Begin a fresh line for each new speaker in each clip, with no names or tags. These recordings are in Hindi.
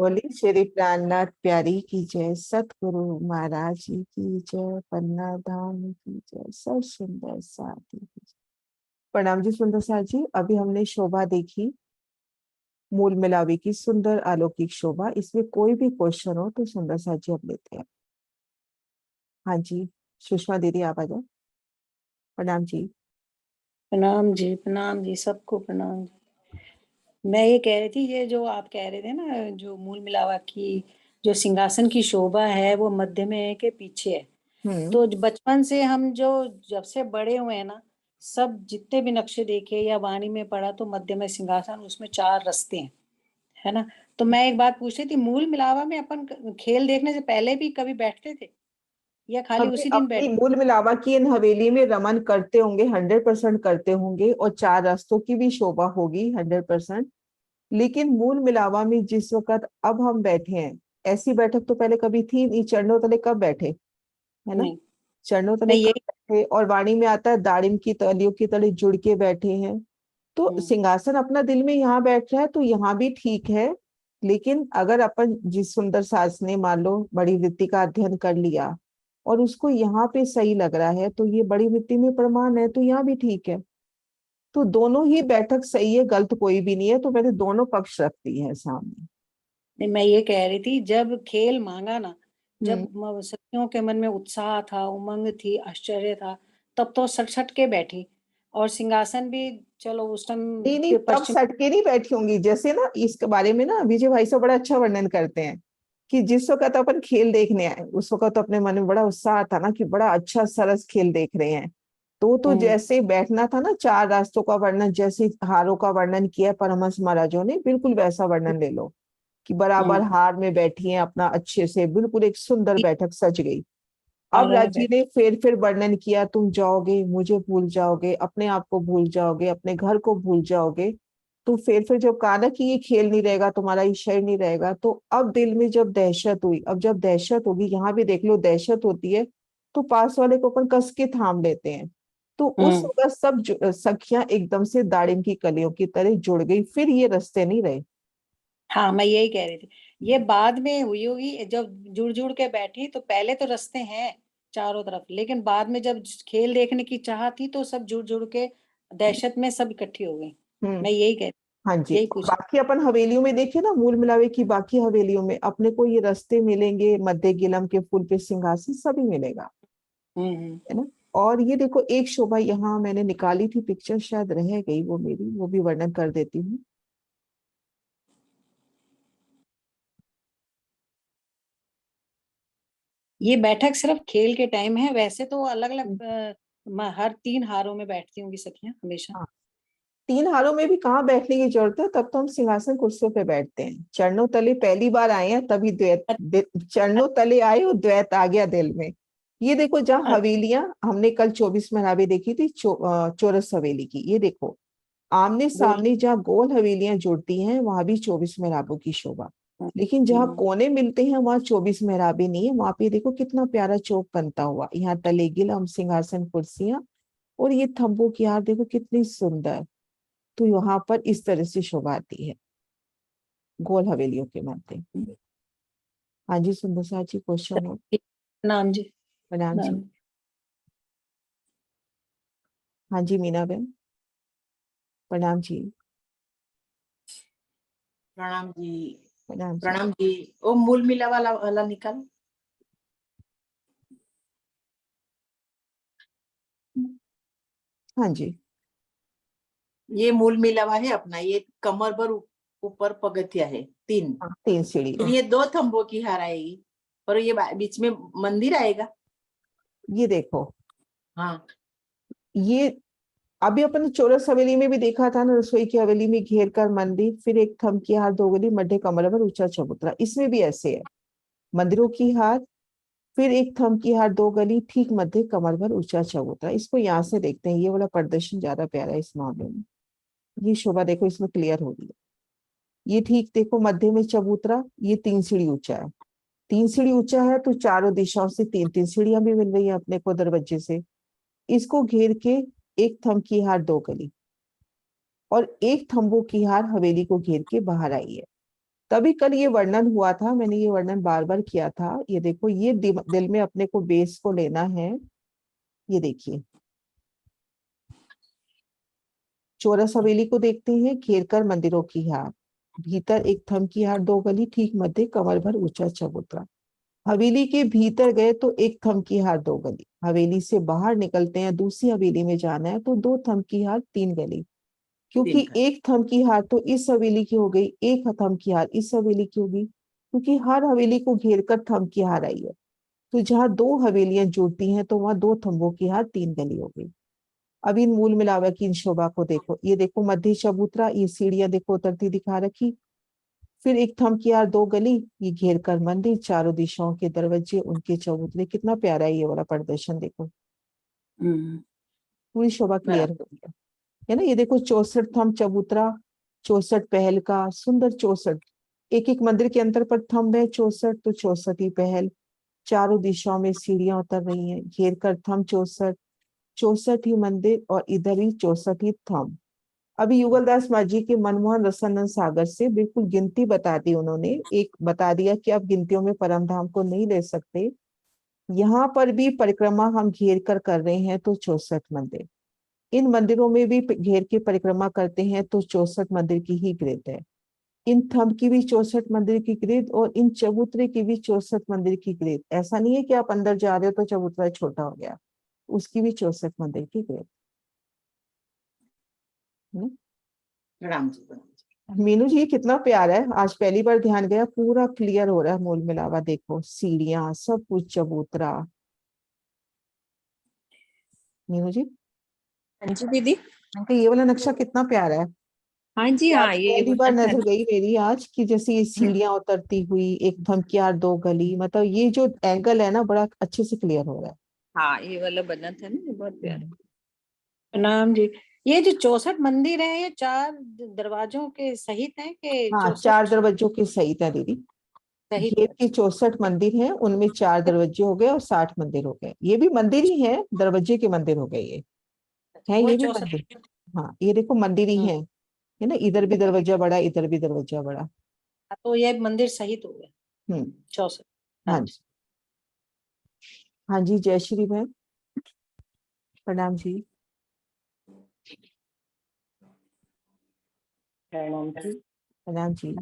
बोली श्री प्राणनाथ प्यारी की जय, सतगुरु महाराज जी की जय, पन्ना धाम की जय, सब सुंदर साथी की जय। प्रणाम जी सुंदर साथ जी। अभी हमने शोभा देखी, मूल मिलावे की सुंदर अलौकिक शोभा। इसमें कोई भी क्वेश्चन हो तो सुंदर साथ जी अब लेते हैं। हाँ जी, सुषमा दीदी आप आ जाओ। प्रणाम जी।
प्रणाम जी, सबको प्रणाम जी। मैं ये कह रही थी, ये जो आप कह रहे थे ना, जो मूल मिलावा की जो सिंहासन की शोभा है वो मध्य में के पीछे है।
हम्म।
तो बचपन से हम जो जब से बड़े हुए हैं ना, सब जितने भी नक्शे देखे या वाणी में पढ़ा तो मध्य में सिंहासन, उसमें 4 रस्ते हैं, है ना। तो मैं एक बात पूछ रही थी, मूल मिलावा में अपन खेल देखने से पहले भी कभी बैठते थे या खाली
हमने
उसी दिन
अपनी
बैठे?
मूल मिलावा की इन हवेली में रमन करते होंगे, 100% करते होंगे, और 4 रास्तों की भी शोभा होगी 100%। लेकिन मूल मिलावा में जिस वक्त अब हम बैठे हैं, ऐसी बैठक तो पहले कभी थी नहीं। चरणों तले कब बैठे, है ना?
नहीं,
चरणों
मैं
तले कब
यही।
बैठे, और वाणी में आता है दाड़िम की तलियों की तले जुड़ के बैठे हैं। तो
हम्म,
सिंहासन अपना दिल में यहाँ बैठ रहा है तो यहाँ भी ठीक है। लेकिन अगर अपन जिस सुंदर सास ने मान लो बड़ी वृत्ति का अध्ययन कर लिया और उसको यहाँ पे सही लग रहा है तो ये बड़ी वृत्ति में प्रमाण है, तो यहाँ भी ठीक है। तो दोनों ही बैठक सही है, गलत कोई भी नहीं है। तो मैंने दोनों पक्ष रख दिए हैं सामने।
नहीं, मैं ये कह रही थी, जब खेल मांगा ना,
हम्म।
जब सखियों के मन में उत्साह था, उमंग थी, आश्चर्य था, तब तो सट सट के बैठी। और सिंहासन भी चलो उस टाइम
नहीं नहीं,
के
तब
पश्चिम।
सटके नहीं बैठी होंगी। जैसे ना इसके बारे में ना विजय भाई साहब बड़ा अच्छा वर्णन करते हैं कि जिस वक्त अपन खेल देखने आए उस वक्त अपने मन में बड़ा उत्साह था ना कि बड़ा अच्छा सरस खेल देख रहे हैं। तो
हम्म,
जैसे बैठना था ना, 4 रास्तों का वर्णन, जैसे हारों का वर्णन किया है परमहंस महाराजों ने, बिल्कुल वैसा वर्णन ले लो कि बराबर
हम्म,
हार में बैठी है अपना अच्छे से, बिल्कुल एक सुंदर बैठक सज गई। अब
हारों में
राजी
बैठ।
ने फिर वर्णन किया, तुम जाओगे मुझे भूल जाओगे, अपने आप को भूल जाओगे, अपने घर को भूल जाओगे। तो फिर जब कहा ना कि ये खेल नहीं रहेगा, तुम्हारा ये शरीर नहीं रहेगा, तो अब दिल में जब दहशत हुई, अब जब दहशत होगी, यहाँ भी देख लो दहशत होती है, तो पास वाले को अपन कस के थाम लेते हैं। तो उस
हम्म,
वक्त सब सखियां एकदम से दाड़िम की कलियों की तरह जुड़ गई, फिर ये रास्ते नहीं रहे।
हाँ, मैं यही कह रही थी। ये बाद में हुई होगी, जब जुड़ जुड़ के बैठी, तो पहले तो रास्ते हैं चारों तरफ, लेकिन बाद में जब खेल देखने की चाह थी तो सब जुड़ जुड़ के दहशत में सब इकट्ठी हो गई।
हम्म।
मैं यही कह
हाँ जी।
यही
और
पूछ।
बाकी अपन हवेलियों में देखे ना, मूल मिलावे की बाकी हवेलियों में अपने को ये रास्ते मिलेंगे, मध्य गिलम के फूल पे सिंहासन सभी मिलेगा,
हम्म।
है ना। और ये देखो एक शोभा यहाँ मैंने निकाली थी, पिक्चर शायद रह गई वो मेरी, वो भी वर्णन कर देती हूँ।
ये बैठक सिर्फ खेल के टाइम है, वैसे तो अलग अलग हर 3 हारों में बैठती होंगी सखियां हमेशा।
हाँ, 3 हारों में भी कहाँ बैठने की जरूरत है, तब तो हम सिंहासन कुर्सियों पे बैठते हैं। चरणों तले पहली बार आए हैं तभी द्वैत, चरणों तले आए और द्वैत आ गया दिल में। ये देखो जहाँ हवेलियां हमने कल 24 महराबी देखी थी, चौरस हवेली की, ये देखो आमने
गोल।
सामने जहाँ गोल हवेलियां जुड़ती हैं वहां भी 24 मेहराबों की शोभा। लेकिन जहाँ
हम्म,
कोने मिलते हैं वहां 24 मेहराबें नहीं है। वहां पे देखो कितना प्यारा चौक बनता हुआ, यहाँ तले गिलम सिंहासन कुर्सियां, और ये थंबों की हार देखो कितनी सुंदर। तो यहाँ पर इस तरह से शोभा आती है गोल हवेलियों के मध्य। हाँ जी सुंदर सा जी, क्वेश्चन हो?
नाम जी।
प्रणाम जी।
नाम।
हाँ जी मीना बहन, प्रणाम जी।
प्रणाम जी।
प्रणाम जी।
प्रणाम जी। ओ मूल मिला वाला वाला निकाल।
हाँ जी।
ये मूल मिलावा है अपना, ये कमर पर ऊपर पगथिया है 3।
हाँ, 3 सीढ़ी।
फिर ये 2 थंबों की हार आएगी और ये बीच में मंदिर आएगा।
ये देखो,
हाँ,
ये अभी अपन ने चौरस हवेली में भी देखा था ना, रसोई की हवेली में घेर कर मंदिर, फिर एक थम की हार 2 गली, मध्य कमर पर ऊंचा चबूतरा। इसमें भी ऐसे है, मंदिरों की हार, फिर एक थम की हार 2 गली, ठीक मध्य कमर पर ऊंचा चबूतरा। इसको यहाँ से देखते हैं, ये वाला प्रदर्शन ज्यादा प्यारा है इस मामले में। ये शोभा देखो इसमें क्लियर हो रही है। ये ठीक देखो मध्य में चबूतरा, ये 3 सीढ़ी ऊंचा है। 3 सीढ़ी ऊंचा है तो चारों दिशाओं से 3 3 सीढ़ियां भी मिल रही है अपने को दरवाजे से। इसको घेर के एक थम की हार 2 गली, और एक थंबों की हार हवेली को घेर के बाहर आई है। तभी कल ये वर्णन हुआ था, मैंने ये वर्णन बार बार किया था। ये देखो, ये दिल में अपने को बेस को लेना है। ये देखिए, चौरस हवेली को देखते हैं, घेर कर मंदिरों की हार, भीतर एक थम की हार, दो गली, ठीक मध्य कमर भर ऊंचा चबूतरा। हवेली के भीतर गए तो एक थम की हार, दो गली। हवेली से बाहर निकलते हैं, दूसरी हवेली में जाना है तो दो थम की हार, तीन गली। क्योंकि एक थम की हार तो इस हवेली की हो गई, एक थम की हार इस हवेली की होगी, क्योंकि हर हवेली को घेर कर थम की हार आई है। तो जहां दो हवेलियां जुड़ती हैं तो वहां दो थंबों की हार, तीन गली हो गई। अब इन मूल मिलावा की इन शोभा को देखो, ये देखो मध्य चबूतरा, ये सीढ़ियां देखो उतरती दिखा रखी, फिर एक थम की यार, दो गली, ये घेर कर मंदिर, चारों दिशाओं के दरवाजे, उनके चबूतरे। कितना प्यारा है ये वाला प्रदर्शन, देखो पूरी शोभा क्लियर हो गई है ना। ये देखो 64 थम चबूतरा, 64 पहल का, सुंदर 64, एक एक मंदिर के अंतर पर थंब है 64, तो 64 ही पहल। चारों दिशाओं में सीढ़ियां उतर रही हैं, घेर कर थम 64, 64 ही मंदिर, और इधर ही 64 ही थम। अभी युगलदास माझी के मनमोहन रसानंद सागर से बिल्कुल गिनती बता दी उन्होंने, एक बता दिया कि आप गिनतियों में परम धाम को नहीं ले सकते। यहाँ पर भी परिक्रमा हम घेर कर रहे हैं तो 64 मंदिर, इन मंदिरों में भी घेर के परिक्रमा करते हैं तो 64 मंदिर की ही गिनती है। इन थंब की भी 64 मंदिर की गिनती, और इन चबूतरे की भी 64 मंदिर की गिनती। ऐसा नहीं है कि आप अंदर जा रहे हो तो चबूतरा छोटा हो गया, उसकी भी 64 मंदिर की गिनती।
प्रणाम जी, प्रणाम जी।
मीनू जी, ये कितना प्यारा है, आज पहली बार ध्यान गया, पूरा क्लियर हो रहा है मूल मिलावा। देखो सीढ़ियां, सब कुछ, चबूतरा। मीनू जी,
हाँ जी दीदी।
मैंने ये वाला नक्शा कितना प्यारा है।
हाँ जी,
ये
हाँ
आज
ये
पहली बार
बहुत अच्छा
नजर गई मेरी आज, कि जैसे ये सीढ़ियां उतरती हुई, एक धमकियार, दो गली, मतलब ये जो एंगल है ना, बड़ा अच्छे से क्लियर हो रहा है।
हाँ, ये वाला बना था ना, ये बहुत प्यारा।
प्रणाम जी। ये जो 64 मंदिर है, ये 4 दरवाजों के सहित है कि
हाँ,
64
4 दरवाजों के सहित है दीदी।
सहित
घेर
है?
के 64 मंदिर हैं, उनमें 4 दरवाजे हो गए और 60 मंदिर हो गए। ये भी मंदिर ही है, दरवाजे के मंदिर हो गए ये, है
वही
ये भी
64।
मंदिर। हाँ, ये देखो मंदिर ही है ना, इधर भी दरवाजा बड़ा, इधर भी दरवाजा बड़ा।
तो ये मंदिर सहित हो गया
हम्म।
64। हाँ
हाँ
जी।
जी, हाँ जी, जय श्री बहन, प्रणाम जी।
प्रणाम जी।
प्रणाम जी।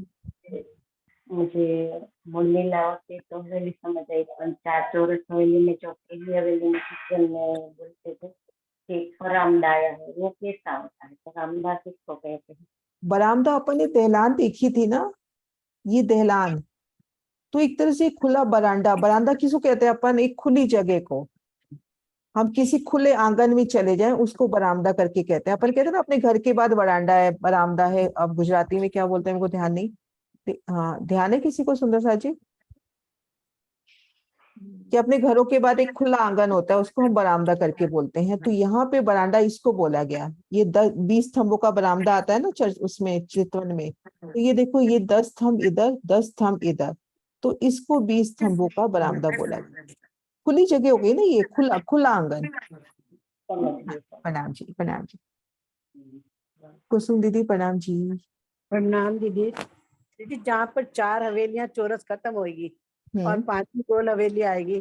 मुझे मुरली लाओ से तो हवेली समझ आई, पर 4 चौरस हवेली में जो पहली हवेली में किचन में बोलते थे कि बरामदा आया है, वो कैसा होता है? बरामदा किसको कहते हैं?
बरामदा अपन ने दहलान देखी थी ना, ये दहलान तो एक तरह से खुला बरांडा। बरामदा किसको कहते हैं अपन? एक खुली जगह को, हम किसी खुले आंगन में चले जाएं उसको बरामदा करके कहते हैं। अपन कहते हैं ना अपने घर के बाद बरांडा है, बरामदा है। अब गुजराती में क्या बोलते हैं मेरे को ध्यान नहीं। हाँ, ध्यान है किसी को सुंदर सा जी, कि अपने घरों के बाद एक खुला आंगन होता है, उसको हम बरामदा करके बोलते हैं। तो यहाँ पे बरांडा इसको बोला गया। ये 20 स्तंभों का बरामदा आता है ना चर्च, उसमें चितवन में। तो ये देखो, ये 10 स्तंभ इधर, 10 स्तंभ इधर, तो इसको 20 स्तंभों का बरामदा बोला गया। खुली जगह हो गई ना, ये खुला खुला आंगन।
समझ गए।
प्रणाम जी, प्रणाम जी। कुसुम दीदी, प्रणाम जी।
प्रणाम दीदी। दीदी, जहाँ पर 4 हवेलियां चौरस खत्म होगी और
हम्म।
5वीं गोल हवेली आएगी,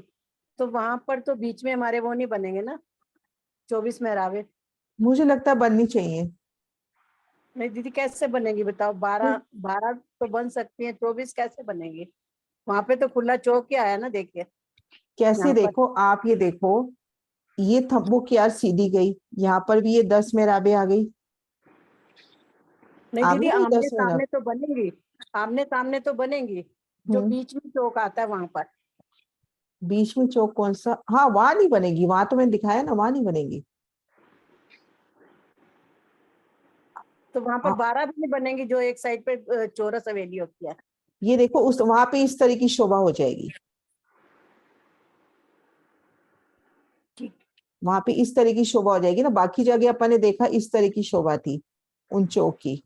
तो वहां पर तो बीच में हमारे वो नहीं बनेंगे ना, 24 मेहराबे?
मुझे लगता है बननी चाहिए।
नहीं दीदी, कैसे बनेगी बताओ? 12 तो बन सकती है, 24 कैसे बनेगी? वहां पे तो खुला चौक ही आया ना, देखिए
कैसे?
यहाँ पर।
देखो आप, ये देखो, ये थब्बो की यार सीधी गई, यहाँ पर भी ये 10 मेहराबे आ गई।
नहीं
आ
दीदी,
गई ये
आमने
10 मेहराब।
सामने तो बनेंगी, आमने सामने तो बनेंगी। जो
हम्म।
बीच में चौक आता है वहां पर।
बीच में चौक कौन सा? हाँ, वहां नहीं बनेगी, वहां तो मैंने दिखाया ना, वहां नहीं बनेगी।
तो वहां पर
हाँ,
12 भी नहीं बनेंगी, जो एक साइड पे चौरस हवेली होती है।
ये देखो, उस वहां पे इस तरह की शोभा हो जाएगी।
ठीक।
वहां पे इस तरह की शोभा हो जाएगी ना, बाकी जगह अपन ने देखा इस तरह की शोभा थी उन चौक की।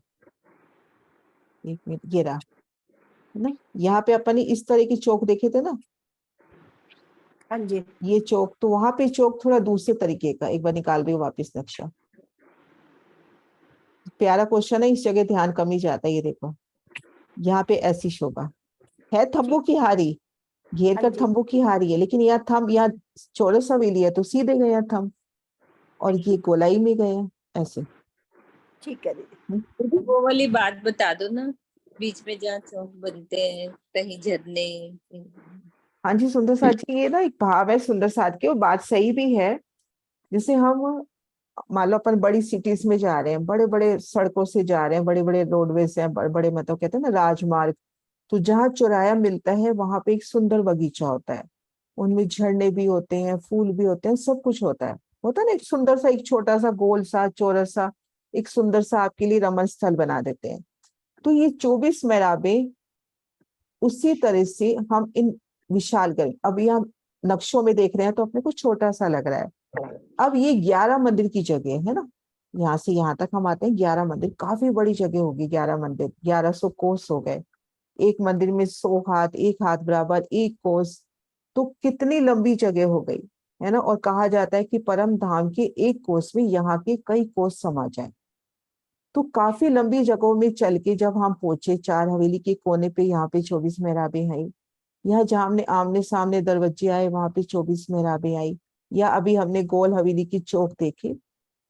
एक मिनट, ये रहा है ना, यहाँ पे अपन ने इस तरह की चौक देखे थे ना,
हाँ जी।
ये चौक। तो वहां पे चौक थोड़ा दूसरे तरीके का, एक बार निकाल रही हूँ वापिस नक्शा। प्यारा क्वेश्चन है, इस जगह ध्यान कम ही जाता है, ये देखो। यहाँ पे ऐसी शोभा है, थंबू की हारी, घेर
हाँ
कर
जी।
थंबू की हारी है, लेकिन यहाँ थंब, यहाँ चौरस हवेली है तो सीधे गया थंब, और ये गोलाई में गया ऐसे।
ठीक है दीदी।
हम्म।
वो वाली बात बता दो ना, बीच में जहाँ चौक बनते हैं, कहीं झरने।
हाँ जी सुंदर साथ जी, ये ना एक भाव है सुंदर साथ की, और बात सही भी है। जैसे हम मान लो अपन बड़ी सिटीज में जा रहे हैं, बड़े बड़े सड़कों से जा रहे हैं, बड़े बड़े रोडवेज हैं, बड़े बड़े मतलब कहते हैं ना राजमार्ग, तो जहाँ चौराया मिलता है वहां पे एक सुंदर बगीचा होता है, उनमें झरने भी होते हैं, फूल भी होते हैं, सब कुछ होता है ना, एक सुंदर सा, एक छोटा सा गोल सा चौरस सा, एक सुंदर सा आपके लिए रमण स्थल बना देते हैं। तो ये 24 मेहराबे उसी तरह से हम इन विशालगढ़, अभी हम नक्शों में देख रहे हैं तो अपने को छोटा सा लग रहा है। अब ये 11 मंदिर की जगह है ना, यहाँ से यहाँ तक हम आते हैं 11 मंदिर, काफी बड़ी जगह होगी 11 मंदिर, 1100 कोस हो गए, एक मंदिर में 100 हाथ, एक हाथ बराबर एक कोस, तो कितनी लंबी जगह हो गई, है ना। और कहा जाता है कि परम धाम के एक कोस में यहाँ के कई कोस समा जाए। तो काफी लंबी जगहों में चल के जब हम पहुंचे, चार हवेली के कोने पे यहाँ पे 24 मेहराबे हैं, यहाँ जहाँ हमने आमने सामने दरवाजे आए वहां पे 24 मेहराबे आई, या अभी हमने गोल हवेली की चौक देखे,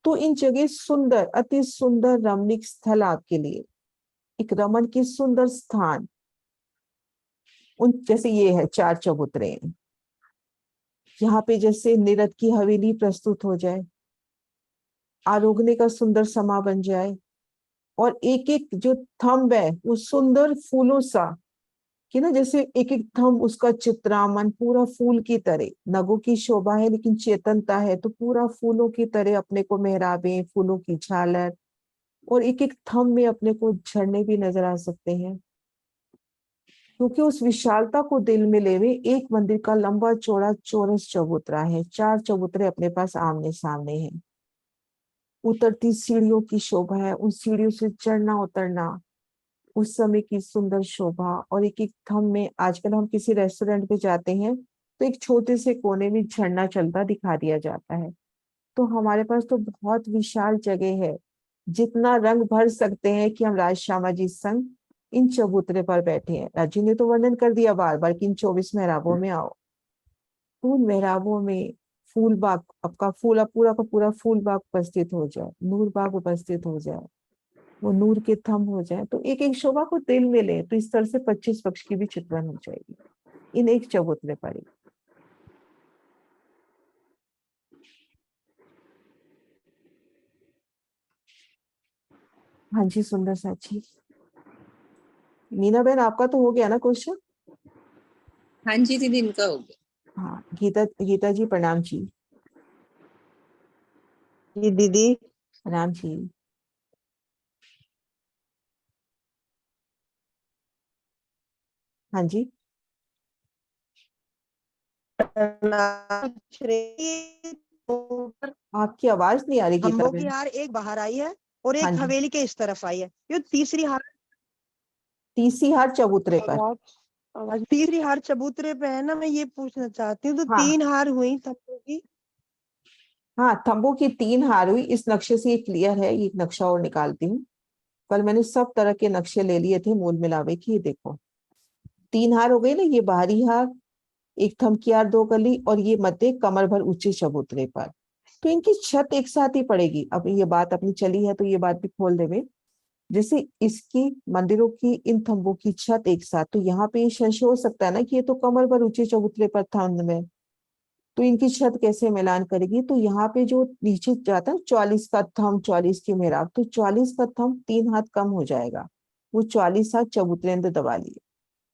तो इन जगह सुंदर, अति सुंदर रमणीक स्थल आपके लिए, एक रमन की सुंदर स्थान, उन जैसे ये है चार चबूतरे हैं। यहाँ पे जैसे निरत की हवेली प्रस्तुत हो जाए, आरोगने का सुंदर समा बन जाए, और एक एक जो थंब है वो सुंदर फूलों सा, कि ना जैसे एक एक थंब उसका चित्रामन पूरा फूल की तरह, नगों की शोभा है लेकिन चेतनता है, तो पूरा फूलों की तरह अपने को मेहराबे, फूलों की झालर, और एक एक थंब में अपने को झरने भी नजर आ सकते हैं, क्योंकि उस विशालता को दिल में लेवे एक मंदिर का लंबा चौड़ा चौरस चबूतरा है, चार चबूतरे अपने पास आमने सामने हैं, उतरती सीढ़ियों की शोभा है, उन सीढ़ियों से चढ़ना उतरना, उस समय की सुंदर शोभा, और एक एक थंब में, आजकल हम किसी रेस्टोरेंट पे जाते हैं तो एक छोटे से कोने में झरना चलता दिखा दिया जाता है। तो हमारे पास तो बहुत विशाल जगह है, जितना रंग भर सकते हैं कि हम राजश्यामा जी संग इन चबूतरे पर बैठे हैं। राजू ने तो वर्णन कर दिया बार बार कि इन 24 मेहराबों में आओ, तो उन मेहराबों में फूल बाग, आपका फूल, अब पूरा का पूरा फूल बाग उपस्थित हो जाए, नूर बाग उपस्थित हो जाए, वो नूर के थंब हो जाए, तो एक एक शोभा को दिल में ले, तो इस तरह से 25 पक्ष की भी चित्रण हो जाएगी इन एक चबूतरे पर ही। हाँ जी सुंदर साची। मीना बहन आपका तो हो गया ना क्वेश्चन?
हाँ जी दीदी, इनका हो गया।
हाँ गीता, गीता जी प्रणाम जी।
जी दीदी।
प्रणाम जी। हाँ जी। आपकी आवाज नहीं आ रही गीता
खम्बों की
बहन।
हार एक बाहर आई है और
हाँ
एक
जी,
हवेली के इस तरफ आई है, ये तीसरी हार।
तीसरी हार चबूतरे पर।
तीसरी हार चबूतरे पे है ना, मैं ये पूछना चाहती हूँ, तो
हाँ
3 हार हुई थप्पो की।
हाँ, थंबों की 3 हार हुई, इस नक्शे से ये क्लियर है, ये नक्शा और निकालती हूँ। कल मैंने सब तरह के नक्शे ले लिए थे मूल मिलावे की, ये देखो 3 हार हो गई ना, ये बाहरी हार, एक थंब की हार, 2 कली, और ये मध्य कमर भर ऊंचे चबूतरे पर। तो इनकी छत एक साथ ही पड़ेगी। अब ये बात अपनी चली है तो ये बात भी खोल देवे, जैसे इसकी मंदिरों की इन थंबों की छत एक साथ, तो यहाँ पे ये संशय हो सकता है ना कि ये तो कमर भर ऊंचे चबूतरे पर थंब में, तो इनकी छत कैसे मिलान करेगी? तो यहाँ पे जो नीचे जाता है 44 का थंब, 44 की मेहराब, तो 44 का थंब 3 हाथ कम हो जाएगा, वो 44 हाथ चबूतरे अंदर दबा लिए,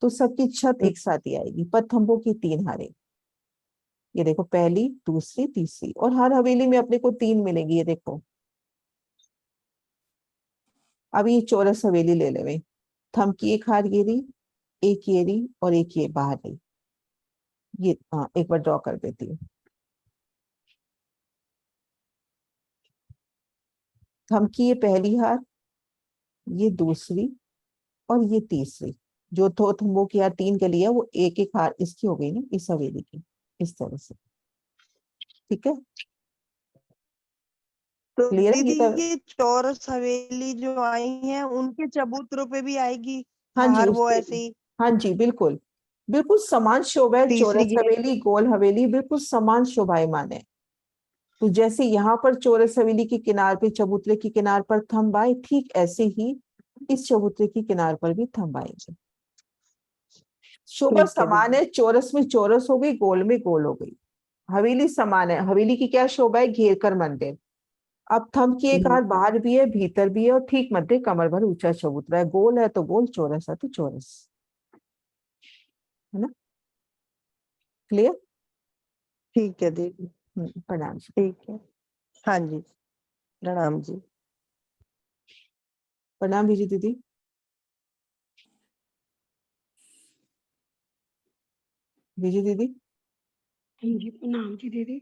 तो सबकी छत एक साथ ही आएगी, पर थंबों की 3 हारें। ये देखो पहली, दूसरी, तीसरी, और हर हवेली में अपने को 3 मिलेंगी, ये देखो। अब ये चौरस हवेली ले लेवे, थंब की एक हार ये रही, एक ये रही, और एक ये बाहर रही। ये हाँ, एक बार ड्रॉ कर देती हूँ। थंब की ये पहली हार, ये दूसरी, और ये तीसरी, जो दो थंबों की यार 3 गली है, वो एक एक हार इसकी हो गई ना, इस हवेली की, इस तरह से। ठीक है,
तो
क्लियर है
दीदी
गीता?
ये चौरस हवेली जो आई है उनके चबूतरों पे भी आएगी
हाँ जी,
हार वो
उससे
ऐसे
भी।
ही
हाँ जी, बिल्कुल बिल्कुल समान शोभा है,
तीसरी
चौरस
घेर
हवेली गोल हवेली बिल्कुल समान शोभायमान है। तो जैसे यहाँ पर चौरस हवेली की किनार पे चबूतरे की किनार पर थंब आए, ठीक ऐसे ही इस चबूतरे की किनार पर भी थंब आएंगे। शोभा
ठीक है
समान
दीदी।
है, चौरस में चौरस हो गई, गोल में गोल हो गई। हवेली समान है, हवेली की क्या शोभा है, घेर कर मंदिर। अब थंब की एक हाथ बाहर भी है, भीतर भी है, और ठीक मध्य कमर भर ऊंचा चबूतरा है। गोल है तो गोल, चौरस है तो चौरस, है ना? क्लियर?
ठीक है दीदी।
प्रणाम जी।
ठीक है। हाँ जी, प्रणाम जी।
प्रणाम विजय दीदी। विजय दीदी
जी प्रणाम जी दीदी।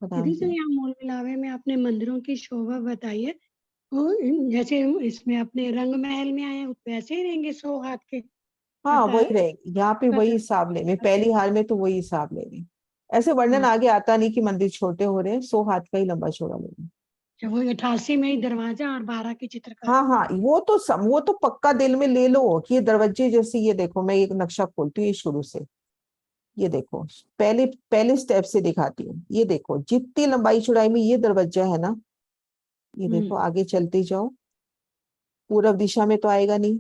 प्रणाम
दीदी जो
जी।
यहाँ मूल मिलावे में आपने मंदिरों की शोभा बताई है, वो जैसे इसमें अपने रंग महल में आए हैं वैसे ही रहेंगे 100 हाथ के
हाँ
पता
वही रहेगी, यहाँ पे वही हिसाब लेंगे, पहली हार में तो वही हिसाब लेंगे। ऐसे वर्णन आगे आता नहीं कि मंदिर छोटे हो रहे हैं, 100 हाथ का ही लंबा चौड़ा लेंगे।
वो 88 में ही दरवाजा और 12 की चित्रकारी।
हाँ हाँ, वो तो पक्का दिल में ले लो कि ये दरवाजे जैसे, ये देखो मैं एक नक्शा खोलती हूँ ये शुरू से, ये देखो पहले पहले स्टेप से दिखाती हूँ। ये देखो जितनी लंबाई चौड़ाई में ये दरवाजा है ना, ये देखो आगे चलते जाओ, पूर्व दिशा में तो आएगा नहीं।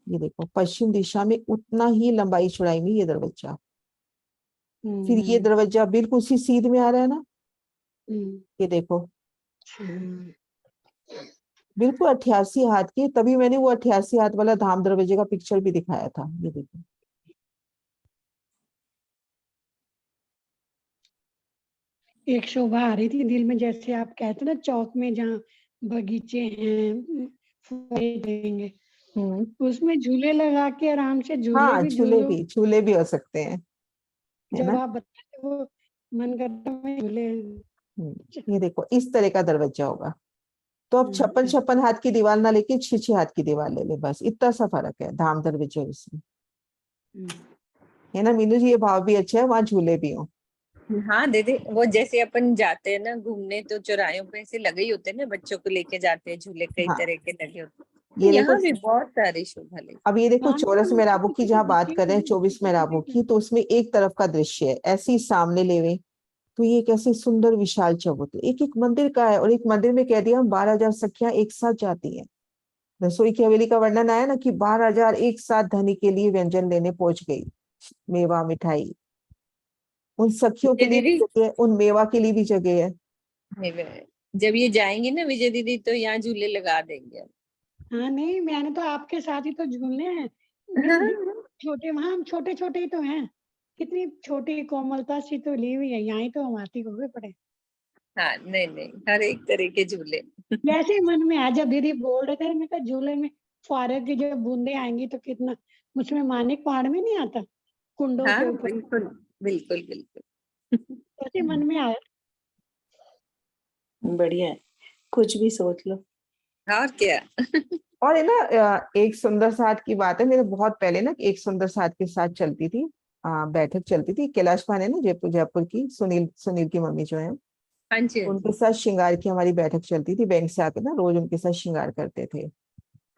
ये देखो पश्चिम दिशा में उतना ही लंबाई चौड़ाई में ये दरवाजा, फिर ये दरवाजा बिल्कुल उसी सीध में आ रहा है ना, ये देखो बिल्कुल 88 हाथ की। तभी मैंने वो 88 हाथ वाला धाम दरवाजे का पिक्चर भी दिखाया था। ये देखो
एक शोभा आ रही थी दिल में, जैसे आप कहते ना चौक में जहाँ बगीचे हैं फुआरे देंगे, उसमें झूले लगा के आराम से झूले
हाँ,
भी झूलो।
झूले भी हो सकते हैं, है
जब
ना?
आप बताते वो मन करता है झूले।
ये देखो इस तरह का दरवाजा होगा। तो अब 56 हाथ की दीवार ना लेके 6 हाथ की दीवार ले ले, बस इतना सा फर्क है धाम दरवाजे उसमें, है ना? मीनू जी ये भाव भी अच्छा है, वहां झूले भी हो।
हाँ दीदी, वो जैसे अपन जाते हैं ना घूमने तो चौराहों पे ऐसे लगे ही होते हैं ना, बच्चों को लेके जाते हैं झूले, कई
हाँ
तरह के लगे होते हैं।
ये
तो
देखो,
यहाँ भी बहुत सारी शोभा लगी।
अब ये देखो
हाँ,
24 मेहराबों की जहाँ बात कर रहे हैं, 24 मेहराबों की, तो उसमें एक तरफ का दृश्य है ऐसे ही सामने ले हुए, तो ये कैसे सुंदर विशाल चबूतरे, एक एक मंदिर का है। और एक मंदिर में कह दिया हम 12,000 सखियां एक साथ जाती हैं। रसोई की हवेली का वर्णन आया ना कि 12,000 एक साथ धनी के लिए व्यंजन लेने पहुंच गई, मेवा मिठाई। उन सखियों के लिए भी
दीदी
जगह है, उन मेवा के लिए भी जगह है।
जब ये जाएंगे ना विजय दीदी तो यहाँ झूले लगा देंगे।
हाँ नहीं, मैंने तो आपके साथ ही तो झूलने हैं। छोटे वहां हम छोटे छोटे ही तो हैं, कितनी छोटी कोमलता सी तो ली हुई है, यहाँ ही तो हम हाथी हो गए पड़े।
हाँ नहीं नहीं, हर एक तरह के झूले।
जैसे मन में आ, जब दीदी बोल रहे थे मैं, तो झूले में फुआरे की जो बूंदे आएंगी तो कितना, मुझमें मानिक पहाड़ में नहीं आता कुंडों
हाँ
के ऊपर,
बिल्कुल बिल्कुल बिल्कुल।
ऐसे मन में आया।
बढ़िया है, कुछ भी सोच लो।
और क्या।
और है ना, एक सुंदर साथ की बात है, मेरे बहुत पहले ना एक सुंदर साथ के साथ चलती थी, बैठक चलती थी। कैलाश पान है ना, जयपुर की, सुनील सुनील की मम्मी जो है,
हाँ जी हाँ
उनके
जी।
साथ श्रृंगार की हमारी बैठक चलती थी। बैंक से आके ना रोज उनके साथ श्रृंगार करते थे।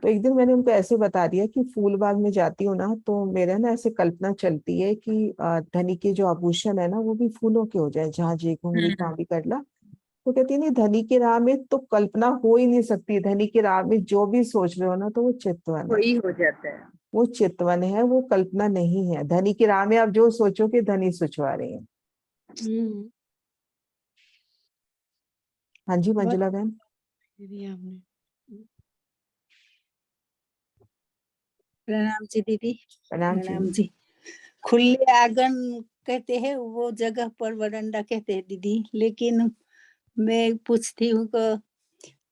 तो एक दिन मैंने उनको ऐसे बता दिया कि फूलबाग में जाती हूँ ना, तो मेरे ना ऐसे कल्पना चलती है कि धनी के जो आभूषण है ना वो भी फूलों के हो जाए, जहाँ जी घुंघरू तहाँ भी कर ला। तो कहती है नहीं, धनी की राह में तो कल्पना हो ही नहीं सकती, धनी की राह में जो भी सोच रहे हो ना तो वो चितवन है।
वही हो जाता है।
वो चितवन है, वो कल्पना नहीं है। धनी की राह में आप जो सोचो कि धनी सोचवा रहे हैं। हाँ जी
बहुत
मंजुला बहन।
दीदी आपने।
प्रणाम जी दीदी।
प्रणाम जी।
प्रणाम जी। खुले आंगन कहते हैं, वो जगह पर वरांडा कहते हैं दीदी, लेकिन मैं पूछती हूँ कि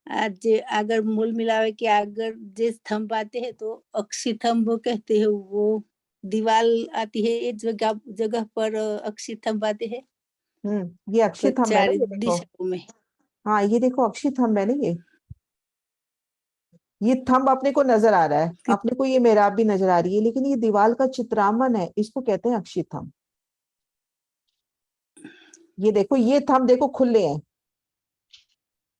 आज अगर मूल मिलावे के अगर जिस थंब आते हैं तो अक्षी थंब कहते हैं, वो दीवार आती है, ये जगह जगह पर अक्षी थंब आते हैं
ये
तो
अक्षय थंब है ना,
चार
ये देखो।
दिशाओं में।
हाँ ये देखो अक्षय थंब है ना, ये थंब अपने को नजर आ रहा है, अपने को ये मेहराब भी नजर आ रही है, लेकिन ये दीवार का चित्रामन है, इसको कहते हैं अक्षय थंब। ये देखो ये थंब देखो खुले हैं,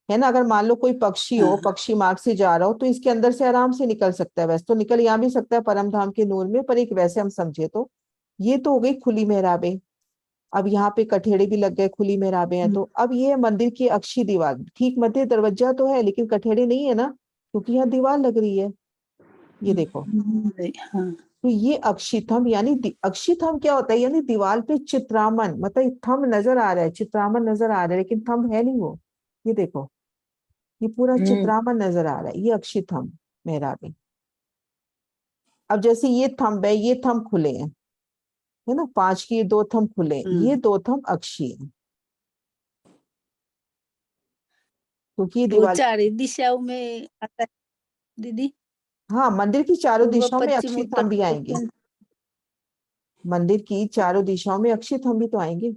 है ना। अगर मान लो कोई पक्षी हो,
हाँ।
पक्षी मार्ग से जा रहा हो, तो इसके अंदर से आराम से निकल सकता है। वैसे तो निकल यहाँ भी सकता है परम धाम के नूर में, पर एक वैसे हम समझे तो ये तो हो गई खुली मेहराबें। अब यहाँ पे कठेड़े भी लग गए, खुली मेहराबें हैं। तो अब ये मंदिर की अक्षी दीवार, ठीक मध्य दरवाजा तो है लेकिन कठेड़े नहीं है ना, क्योंकि यहाँ दीवार लग रही है। ये देखो,
हाँ।
तो ये अक्षी थंब यानी अक्षी थंब क्या होता है, यानी दीवार पे चित्रामन, मतलब थंब नजर आ रहा है, चित्रामन नजर आ रहा है, लेकिन थंब है नहीं वो। ये देखो, ये पूरा चित्रामन नजर आ रहा है, ये अक्षी थंब मेहराबें। अब जैसे ये थंब है, ये थंब खुले हैं, है ना, 5 के ये 2 थंब खुले हैं, ये 2 थंब अक्षी हैं, क्योंकि ये
वो
दीवार।
चार दिशाओं में आता है दीदी,
हाँ, मंदिर की चारों
पूर्व
दिशाओं में
पश्चिम
अक्षी
उत्तर
थंब भी आएंगे।
दक्षिण।
मंदिर की चारों दिशाओं में अक्षी थंब भी तो आएंगे।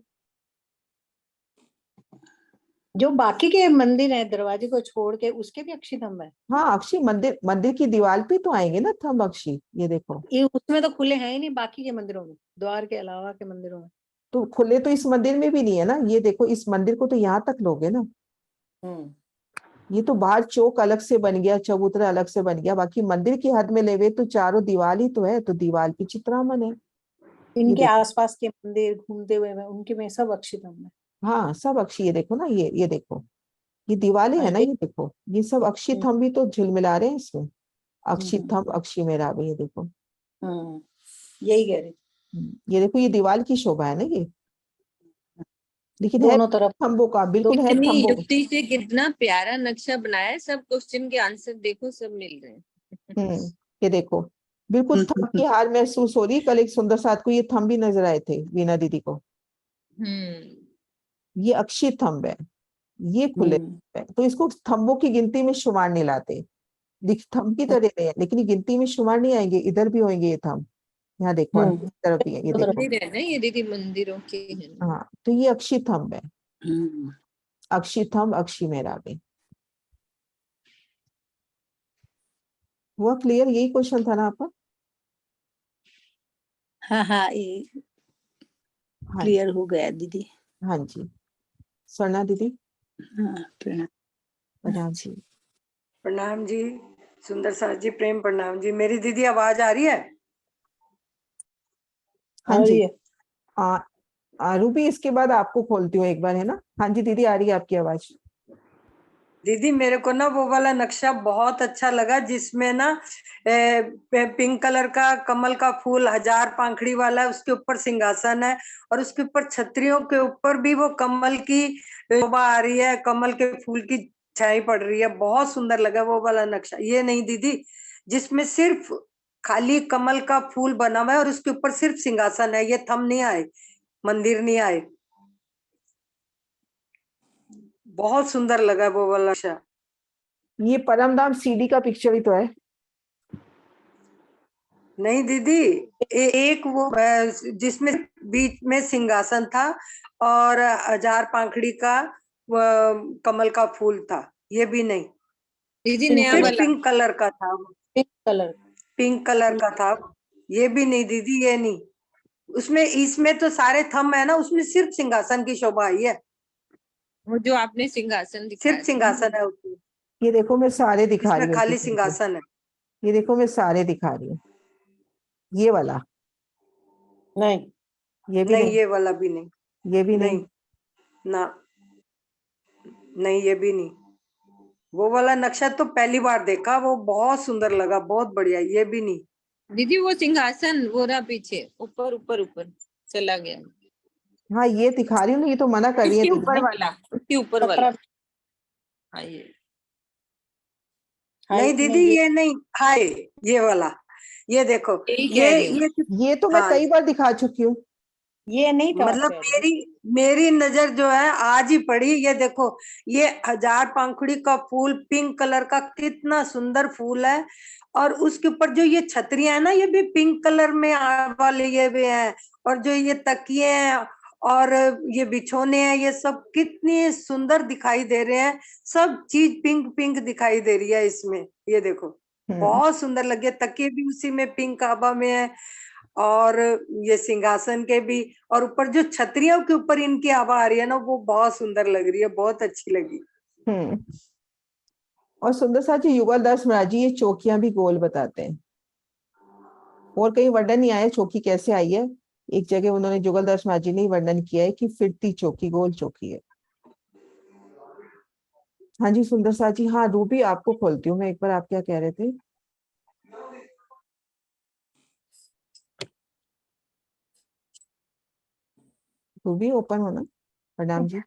जो बाकी के मंदिर है दरवाजे को छोड़ के, उसके भी अक्षितंभ है।
हाँ, अक्षी मंदिर, मंदिर की दीवार पे तो आएंगे ना थंब अक्षी। ये देखो,
ये उसमें तो खुले हैं ही नहीं, बाकी के मंदिरों में, द्वार के अलावा के मंदिरों में।
तो खुले तो इस मंदिर में भी नहीं है ना। ये देखो, इस मंदिर को तो यहाँ तक लोगे ना। ये तो बाहर चौक अलग से बन गया, चबूतरा अलग से बन गया, बाकी मंदिर की हद में लेवे तो चारों दीवार ही तो है, तो दीवार की चित्रामन है। ये
इनके
देखो,
आसपास के मंदिर घूमते हुए में, उनके में सब अक्षितंभ है।
हाँ सब अक्षी। ये देखो ना, ये देखो, ये दीवारें है ना, ये देखो, ये सब अक्षी थंब भी तो झिलमिला रहे हैं इसमें। अक्षी थंब, अक्षी मेहराबें, ये देखो।
यही कह रही।
ये देखो, ये दीवार की शोभा है ना ये, लेकिन है
दोनों तरफ
थंबों का, बिल्कुल है
इतनी
थंबों।
युक्ति से कितना प्यारा नक्शा बनाया है, सब क्वेश्चन के आंसर देखो सब मिल रहे हैं।
ये देखो, बिल्कुल थंब की हार महसूस हो रही। कल एक सुंदर साथ को ये थंब भी नजर आए थे, वीना दीदी को। ये अक्षी थंब है, ये खुले है, तो इसको थंबों की गिनती में शुमार नहीं लाते। थंब की तरह नहीं है, लेकिन ये गिनती में शुमार नहीं आएंगे। इधर भी होंगे ये थंब, यहाँ देखो, अंदर की तरफ भी है, ये देखो।
मंदिर है ना ये दीदी, मंदिरों के है ना।
हाँ, तो ये अक्षी थंब है, अक्षी थंब, अक्षी मेहराबें। हुआ क्लियर? यही क्वेश्चन था ना आपका?
हाँ हाँ, ये
हाँ
क्लियर हो गया दीदी।
हाँ जी। स्वर्णा दीदी,
हाँ, प्रणाम।
प्रणाम जी।
प्रणाम जी, सुंदर साथ जी, प्रेम प्रणाम जी। मेरी दीदी आवाज आ रही है?
हाँ
आ रही
जी।
है।
रूबी, इसके बाद आपको खोलती हूँ एक बार, है ना। हाँ जी दीदी, आ रही है आपकी आवाज।
दीदी मेरे को ना वो वाला नक्शा बहुत अच्छा लगा जिसमें ना पिंक कलर का कमल का फूल 1000 पांखड़ी वाला, उसके ऊपर सिंहासन है और उसके ऊपर छतरियों के ऊपर भी वो कमल की शोभा आ रही है, कमल के फूल की छाई पड़ रही है। बहुत सुंदर लगा वो वाला नक्शा। ये नहीं दीदी, जिसमें सिर्फ खाली कमल का फूल बना हुआ है और उसके ऊपर सिर्फ सिंहासन है, ये थंब नहीं आए, मंदिर नहीं आए। बहुत सुंदर लगा वो वाला नक्शा।
ये परमधाम सीडी का पिक्चर ही तो है।
नहीं दीदी, एक वो जिसमें बीच में सिंहासन था और 1000 पांखड़ी का कमल का फूल था, ये भी नहीं।
दीदी नया
सिर्फ
वाला
पिंक कलर का था, पिंक कलर का था, ये भी नहीं दीदी, ये नहीं। उसमें इसमें तो सारे थंब है ना, उसमें सिर्फ सिंहासन की शोभा आई है,
वो जो आपने सिंहासन दिखाया
सिर्फ सिंहासन है उसमें,
ये देखो, मैं सारे दिखा रही
इसमें
हूँ
खाली
दीदी को।
सिंहासन है।
ये देखो, मैं सारे दिखा रही हूँ। ये वाला
नहीं,
ये भी
नहीं,
नहीं,
ये वाला भी नहीं,
ये भी नहीं,
नहीं ना, नहीं ये भी नहीं। वो वाला नक्शा तो पहली बार देखा, वो बहुत सुंदर लगा, बहुत बढ़िया, ये भी नहीं।
दीदी। वो सिंहासन वो रहा पीछे, ऊपर ऊपर ऊपर चला गया।
हाँ ये दिखा रही हूँ ना, ये तो मना कर रही है
इसके
दीदी
ऊपर
ना।
वाला, उसके ऊपर वाला। हाँ ये
नहीं दीदी, ये नहीं, हाय, ये वाला, ये देखो,
यही कह रही हूँ।
ये तो मैं
हाँ,
कई बार दिखा चुकी हूँ।
ये नहीं था।
मतलब मेरी नजर जो है आज ही पड़ी। ये देखो, ये 1000 पांखुड़ी का फूल पिंक कलर का, कितना सुंदर फूल है, और उसके ऊपर जो ये छतरियां है ना, ये भी पिंक कलर में वाले ये भी हैं, और जो ये तकिए हैं और ये बिछोने हैं, ये सब कितने सुंदर दिखाई दे रहे हैं। सब चीज पिंक पिंक दिखाई दे रही है इसमें, ये देखो बहुत सुंदर लगे। तकिए भी उसी में पिंक आभा में है, और ये सिंहासन के भी, और ऊपर जो छतरियों के ऊपर इनकी आभा आ रही है ना, वो बहुत सुंदर लग रही है, बहुत अच्छी लगी।
और सुंदर साथ जी युगल दास महाराज जी ये चौकियां भी गोल बताते हैं, और कहीं वर्णन नहीं आया चौकी कैसे आई है। एक जगह उन्होंने जुगल दास महाराज जी ने वर्णन किया है कि फिरती चौकी, गोल चौकी है। हाँ जी सुंदर साथ जी, हाँ रूबी आपको खोलती हूँ मैं एक बार, आप क्या कह रहे थे? रूबी ओपन होना। प्रणाम जी।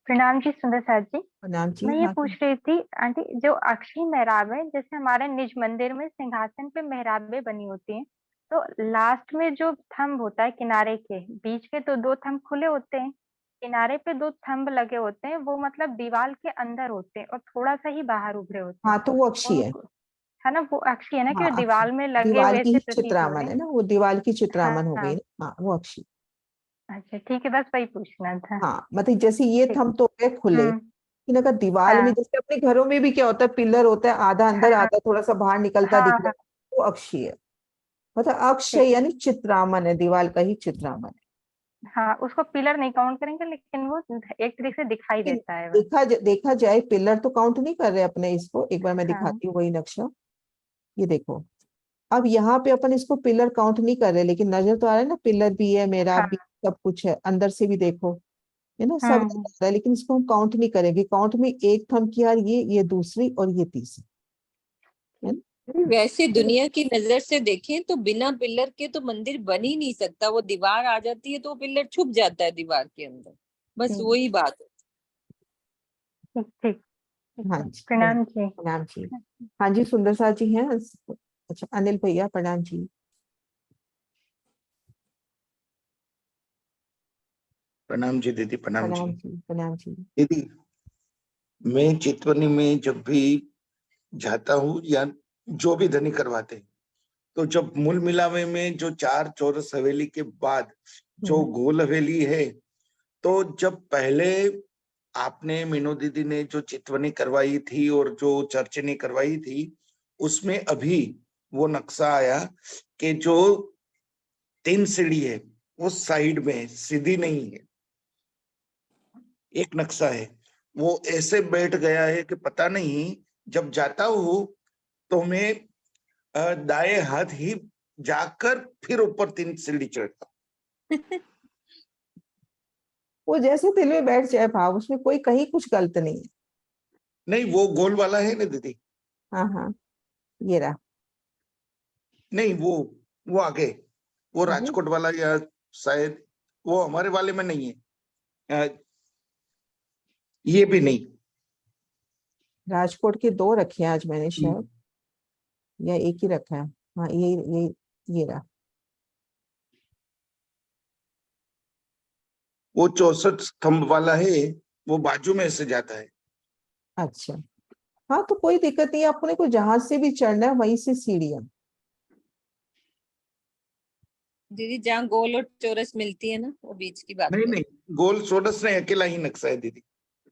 प्रणाम जी सुंदर साथ जी।
प्रणाम जी।
मैं ये
हाँ
पूछ रही थी आंटी, जो अक्षय मेहराब है, जैसे हमारे निज मंदिर में सिंहासन पे मेहराबें बनी होती हैं, तो लास्ट में जो थंब होता है किनारे के, बीच के तो 2 थंब खुले होते हैं, किनारे पे 2 थंब लगे होते हैं, वो मतलब दीवार के अंदर होते हैं और थोड़ा सा ही बाहर उभरे होते हैं
हाँ तो वो अक्षी है।
उनको, है ना, वो अक्षय है ना, कि
हाँ
वो
अक्षी,
दीवार में लगे
दीवाल
हुए
की
से
ही
प्रतीत हो रहे
चित्रामन है
हैं।
ना, वो दीवाल की चित्रामन हो गई
हाँ,
ना, हाँ वो अक्षी।
अच्छा ठीक है, बस वही पूछना था।
हाँ मतलब जैसे ये
ठीक।
थंब तो हो गए खुले,
हम्म।
लेकिन अगर दीवाल में
हाँ
जैसे अपने घरों में भी क्या होता है, पिलर होता है, आधा अंदर
हाँ
आधा थोड़ा सा बाहर निकलता दिख
हाँ
रहा
हाँ।
है, वो अक्षी है। मतलब
ठीक।
अक्षय यानी चित्रामन है, दीवाल का ही चित्रामन है।
हाँ, उसको पिलर नहीं काउंट करेंगे, लेकिन वो एक तरीके से दिखाई
लेकिन
देता है बस।
देखा जाए पिलर तो काउंट नहीं कर रहे अपने इसको, एक बार मैं
हाँ
दिखाती हूँ वही नक्शा। ये देखो, अब यहाँ पे अपन इसको पिलर काउंट नहीं कर रहे, लेकिन नजर तो आ रहा है ना, पिलर भी है, मेहराब भी,
हाँ।
सब कुछ है, अंदर से भी देखो, है ना, सब नजर
हम्म।
आ रहा है, लेकिन इसको हम काउंट नहीं करेंगे। काउंट में एक थंब की यार, ये दूसरी और ये तीसरी, है ना?
वैसे दुनिया की नजर से देखें तो बिना पिलर के तो मंदिर बन ही नहीं सकता, वो दीवार आ जाती है तो पिलर छुप जाता है दीवार के अंदर, बस
हम्म,
वही बात है।
ठीक ठीक ठीक
हाँ
है।
जी
प्रणाम जी।
प्रणाम जी। हाँ जी सुंदर साथ जी हैं। अच्छा अनिल भैया प्रणाम जी।
प्रणाम जी दीदी, प्रणाम जी।
प्रणाम जी प्रणाम जी।
दीदी, मैं चितवनी में जब भी जाता हूँ या जो भी धनी करवाते हैं, तो जब मूल मिलावे में जो 4 चौरस हवेली के बाद जो गोल हवेली है, तो जब पहले आपने मीनू दीदी ने जो चितवनी करवाई थी और जो चर्चनी करवाई थी, उसमें अभी वो नक्शा आया कि जो 3 सीढ़ी है वो साइड में है, सीधी नहीं है। एक नक्शा है वो ऐसे बैठ गया है कि पता नहीं, जब जाता हूँ तो मैं दाएं हाथ ही जाकर फिर ऊपर 3 सीढ़ी चढ़ता।
वो जैसे दिल में बैठ जाए भाव, उसमें कोई कहीं कुछ गलत नहीं है।
नहीं, वो गोल वाला है ना दीदी।
हाँ हाँ ये रहा।
नहीं, वो आगे, वो
आगे
राजकोट वाला, या शायद वो हमारे वाले में नहीं है। ये भी नहीं।
राजकोट के 2 रखे हैं आज मैंने शायद, या एक ही रखा है। हाँ ये रहा।
वो 64 स्तंभ वाला है, वो बाजू में से जाता है।
अच्छा हाँ तो कोई दिक्कत नहीं है, अपने को जहां से भी चढ़ना है वहीं से सीढ़ियां।
दीदी जहाँ गोल और चौरस मिलती है ना, वो बीच की बात
नहीं
कर,
नहीं, गोल चौरस नहीं, अकेला ही नक्शा है दीदी।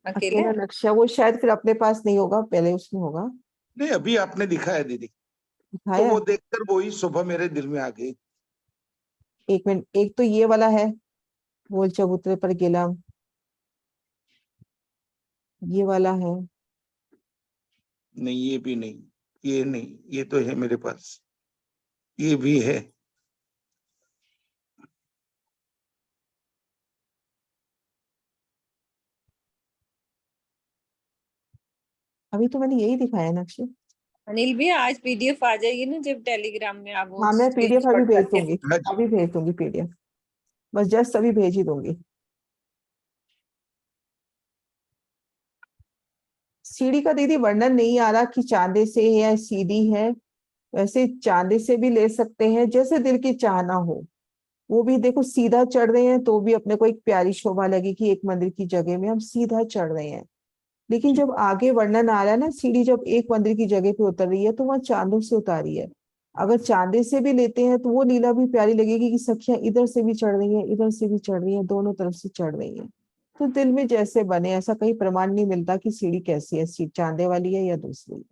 अकेले।
अकेला नक्शा वो शायद फिर अपने पास नहीं होगा, पहले उसमें होगा।
नहीं, अभी आपने दिखाया दीदी, तो
दिखाया
वो देखकर वही सुबह मेरे दिल में आ गई।
एक मिनट, एक तो ये वाला है गोल चबूतरे पर गिलम, ये वाला है।
नहीं, ये भी नहीं, ये नहीं, ये तो है मेरे पास, ये भी है।
अभी तो मैंने यही दिखाया नक्शे।
अनिल भी आज पीडीएफ आ जाएगी ना जब टेलीग्राम में आप वो
हाँ मैं पीडीएफ अभी
स्क्रीनशॉट
भेज
करके।
दूंगी, अभी भेज दूंगी पीडीएफ, बस जस्ट अभी भेज ही दूंगी। सीढ़ी का दीदी वर्णन नहीं आ रहा कि चांदे से है या सीधी है, वैसे चांदे से भी ले सकते हैं, जैसे दिल की चाहना हो। वो भी देखो सीधा चढ़ रहे हैं तो भी अपने को एक प्यारी शोभा लगेगी, एक मंदिर की जगह में हम सीधा चढ़ रहे हैं। लेकिन जब आगे वर्णन आ रहा है ना, सीढ़ी जब एक मंदिर की जगह पे उतर रही है तो वहां चांदों से उतारी है। अगर चांदे से भी लेते हैं तो वो लीला भी प्यारी लगेगी कि सखियां इधर से भी चढ़ रही हैं, इधर से भी चढ़ रही हैं, दोनों तरफ से चढ़ रही हैं। तो दिल में जैसे बने, ऐसा कहीं प्रमाण नहीं मिलता कि सीढ़ी कैसी है, सीट चांदे वाली है या दूसरी।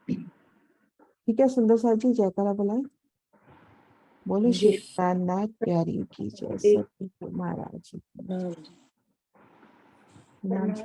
ठीक है सुंदर साथ जी, जयकारा बुलाए। बोलो श्री नाथ प्यारी की जय, सतगुरु महाराज की। प्रणाम।